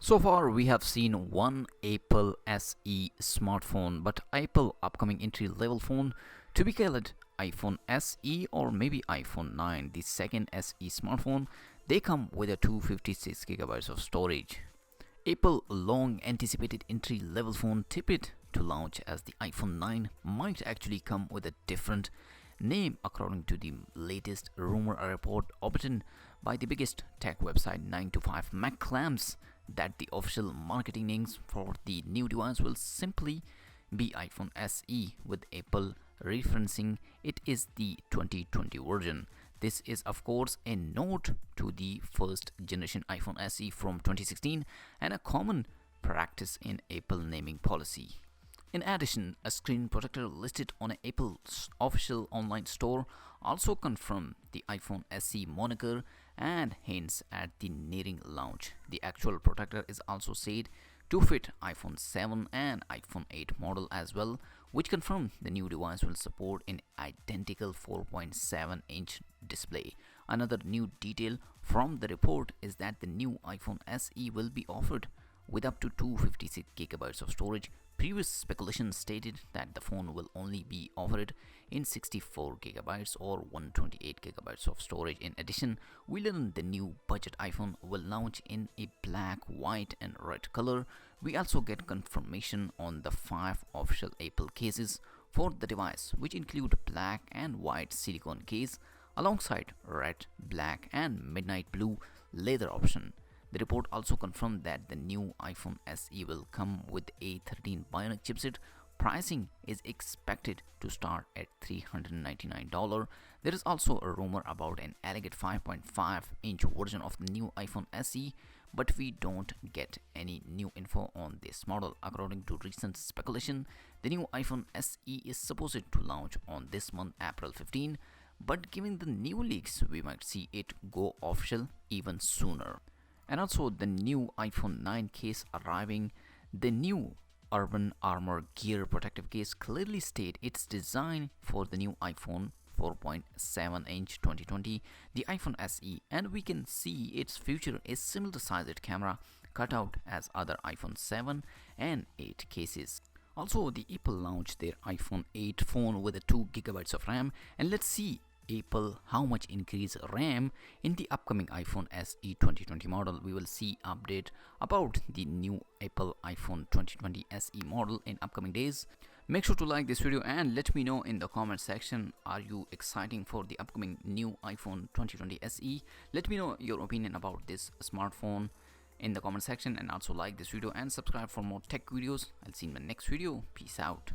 So far, we have seen one Apple SE smartphone, but Apple upcoming entry-level phone to be called iPhone SE or maybe iPhone 9, the second SE smartphone, they come with a 256 gigabytes of storage. Apple long anticipated entry-level phone tipped to launch as the iPhone 9 might actually come with a different name according to the latest rumor report obtained by the biggest tech website 9 to 5 Mac claims that the official marketing names for the new device will simply be iPhone SE, with Apple referencing it is the 2020 version. This is of course a nod to the first generation iPhone SE from 2016 and a common practice in Apple naming policy. In addition, a screen protector listed on Apple's official online store also confirmed the iPhone SE moniker and hints at the nearing launch. The actual protector is also said to fit iPhone 7 and iPhone 8 model as well, which confirm the new device will support an identical 4.7-inch display. Another new detail from the report is that the new iPhone SE will be offered with up to 256 gigabytes of storage. Previous speculation stated that the phone will only be offered in 64 gigabytes or 128 gigabytes of storage. In addition, we learned the new budget iPhone will launch in a black, white, and red color. We also get confirmation on the 5 official Apple cases for the device, which include black and white silicone case alongside red, black, and midnight blue leather option. The report also confirmed that the new iPhone SE will come with a 13 Bionic chipset. Pricing is expected to start at $399. There is also a rumor about an alleged 5.5-inch version of the new iPhone SE, but we don't get any new info on this model. According to recent speculation, the new iPhone SE is supposed to launch on this month, April 15, but given the new leaks, we might see it go official even sooner. And also the new iPhone 9 case arriving. The new Urban Armor Gear protective case clearly state its design for the new iPhone 4.7-inch 2020, the iPhone SE, and we can see its feature a similar sized camera cut out as other iPhone 7 and 8 cases. Also, the Apple launched their iPhone 8 phone with a 2 gigabytes of RAM, and let's see Apple how much increase RAM in the upcoming iPhone SE 2020 model. We will see update about the new Apple iPhone 2020 SE model in upcoming days. Make sure to like this video and let me know in the comment section, are you exciting for the upcoming new iPhone 2020 SE? Let me know your opinion about this smartphone in the comment section, and also like this video and subscribe for more tech videos. I'll see you in my next video. Peace out.